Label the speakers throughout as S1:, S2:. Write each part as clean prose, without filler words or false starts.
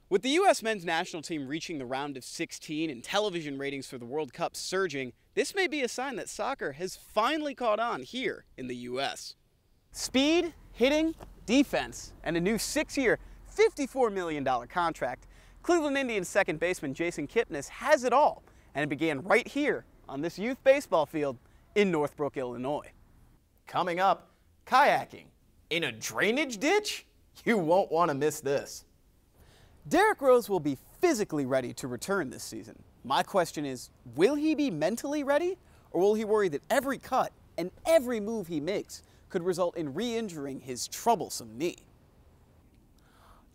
S1: With the U.S. men's national team reaching the round of 16 and television ratings for the World Cup surging, this may be a sign that soccer has finally caught on here in the U.S. Speed, hitting, defense, and a new 6-year, $54 million contract. Cleveland Indians second baseman Jason Kipnis has it all, and it began right here on this youth baseball field in Northbrook, Illinois. Coming up, kayaking in a drainage ditch? You won't want to miss this. Derrick Rose will be physically ready to return this season. My question is, will he be mentally ready, or will he worry that every cut and every move he makes could result in re-injuring his troublesome knee?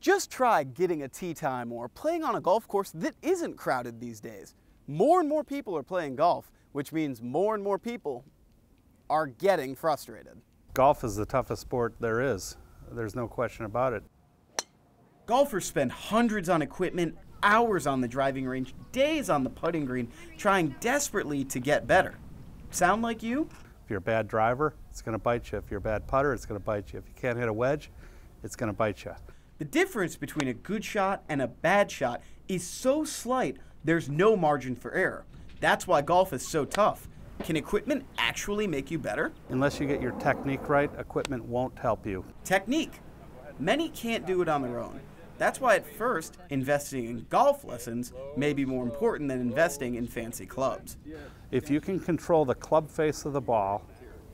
S1: Just try getting a tee time or playing on a golf course that isn't crowded these days. More and more people are playing golf, which means more and more people are getting frustrated.
S2: Golf is the toughest sport there is. There's no question about it.
S1: Golfers spend hundreds on equipment, hours on the driving range, days on the putting green, trying desperately to get better. Sound like you?
S2: If you're a bad driver, it's going to bite you. If you're a bad putter, it's going to bite you. If you can't hit a wedge, it's going to bite you.
S1: The difference between a good shot and a bad shot is so slight, there's no margin for error. That's why golf is so tough. Can equipment actually make you better?
S2: Unless you get your technique right, equipment won't help you.
S1: Technique. Many can't do it on their own. That's why at first, investing in golf lessons may be more important than investing in fancy clubs.
S2: If you can control the club face of the ball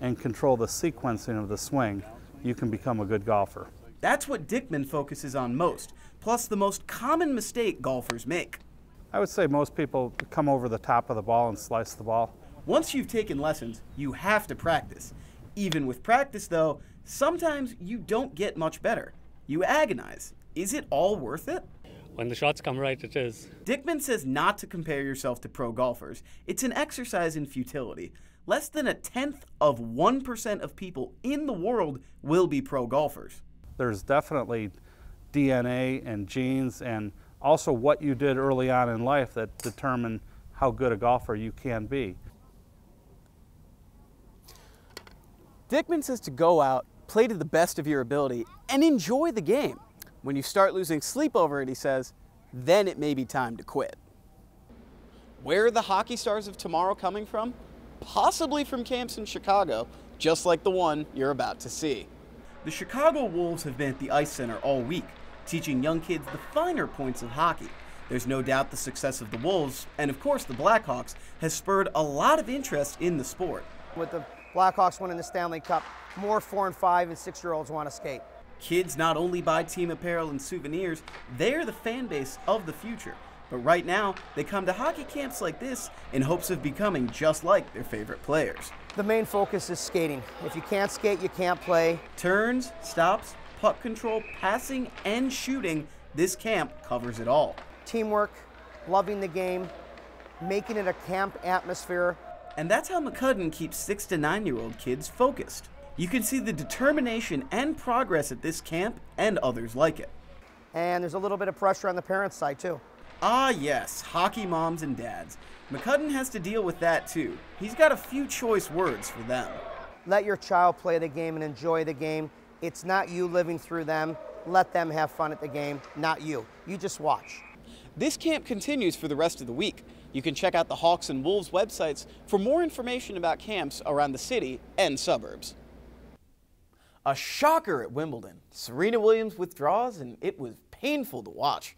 S2: and control the sequencing of the swing, you can become a good golfer.
S1: That's what Dickman focuses on most, plus the most common mistake golfers make.
S2: I would say most people come over the top of the ball and slice the ball.
S1: Once you've taken lessons, you have to practice. Even with practice, though, sometimes you don't get much better. You agonize. Is it all worth it?
S3: When the shots come right, it is.
S1: Dickman says not to compare yourself to pro golfers. It's an exercise in futility. Less than 0.1% of people in the world will be pro golfers.
S2: There's definitely DNA and genes and also what you did early on in life that determine how good a golfer you can be.
S1: Dickman says to go out, play to the best of your ability, and enjoy the game. When you start losing sleep over it, he says, then it may be time to quit. Where are the hockey stars of tomorrow coming from? Possibly from camps in Chicago, just like the one you're about to see. The Chicago Wolves have been at the Ice Center all week, teaching young kids the finer points of hockey. There's no doubt the success of the Wolves, and of course the Blackhawks, has spurred a lot of interest in the sport.
S4: With the Blackhawks winning the Stanley Cup, more 4- and 5- and 6-year-olds want to skate.
S1: Kids not only buy team apparel and souvenirs, they're the fan base of the future. But right now, they come to hockey camps like this in hopes of becoming just like their favorite players.
S4: The main focus is skating. If you can't skate, you can't play.
S1: Turns, stops, puck control, passing, and shooting, this camp covers it all.
S4: Teamwork, loving the game, making it a camp atmosphere.
S1: And that's how McCudden keeps 6 to 9-year-old kids focused. You can see the determination and progress at this camp and others like it.
S4: And there's a little bit of pressure on the parents' side too.
S1: Ah yes, hockey moms and dads. McCudden has to deal with that too. He's got a few choice words for them.
S4: Let your child play the game and enjoy the game. It's not you living through them. Let them have fun at the game, not you. You just watch.
S1: This camp continues for the rest of the week. You can check out the Hawks and Wolves websites for more information about camps around the city and suburbs. A shocker at Wimbledon. Serena Williams withdraws, and it was painful to watch.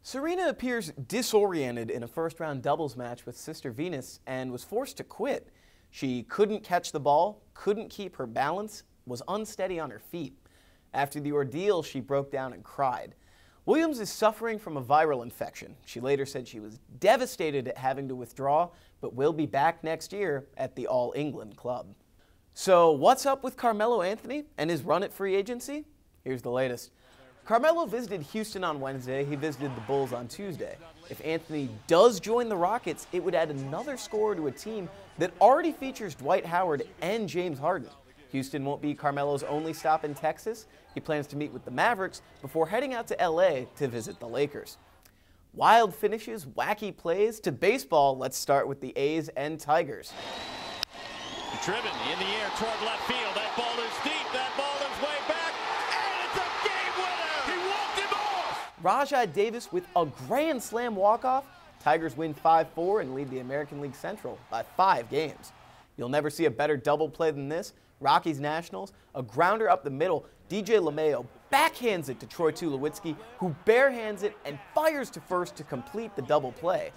S1: Serena appears disoriented in a first-round doubles match with Sister Venus and was forced to quit. She couldn't catch the ball, couldn't keep her balance, was unsteady on her feet. After the ordeal, she broke down and cried. Williams is suffering from a viral infection. She later said she was devastated at having to withdraw, but will be back next year at the All England club. So what's up with Carmelo Anthony and his run at free agency? Here's the latest. Carmelo visited Houston on Wednesday. He visited the Bulls on Tuesday. If Anthony does join the Rockets, it would add another scorer to a team that already features Dwight Howard and James Harden. Houston won't be Carmelo's only stop in Texas. He plans to meet with the Mavericks before heading out to LA to visit the Lakers. Wild finishes, wacky plays. To baseball, let's start with the A's and Tigers.
S5: Driven in the air toward left field. That ball is deep. That ball is way back. And it's a game winner. He walked him off.
S1: Rajai Davis with a grand slam walk-off. Tigers win 5-4 and lead the American League Central by 5 games. You'll never see a better double play than this. Rockies Nationals, a grounder up the middle. DJ LeMayo backhands it to Troy Tulowitzki, who barehands it and fires to first to complete the double play.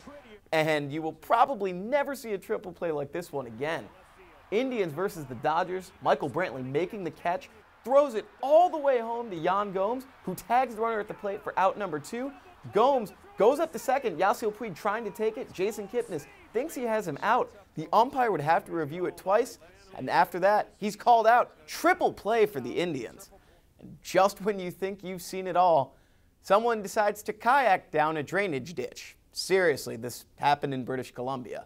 S1: And you will probably never see a triple play like this one again. Indians versus the Dodgers, Michael Brantley making the catch, throws it all the way home to Yan Gomes, who tags the runner at the plate for out number 2. Gomes goes up to second, Yasiel Puig trying to take it. Jason Kipnis thinks he has him out. The umpire would have to review it twice, and after that, he's called out. Triple play for the Indians. And just when you think you've seen it all, someone decides to kayak down a drainage ditch. Seriously, this happened in British Columbia.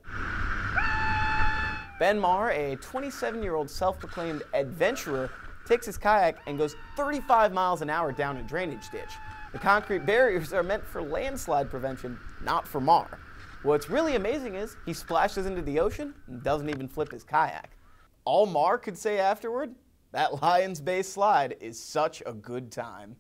S1: Ben Maher, a 27-year-old self-proclaimed adventurer, takes his kayak and goes 35 miles an hour down a drainage ditch. The concrete barriers are meant for landslide prevention, not for Maher. What's really amazing is he splashes into the ocean and doesn't even flip his kayak. All Maher could say afterward, that Lions Bay slide is such a good time.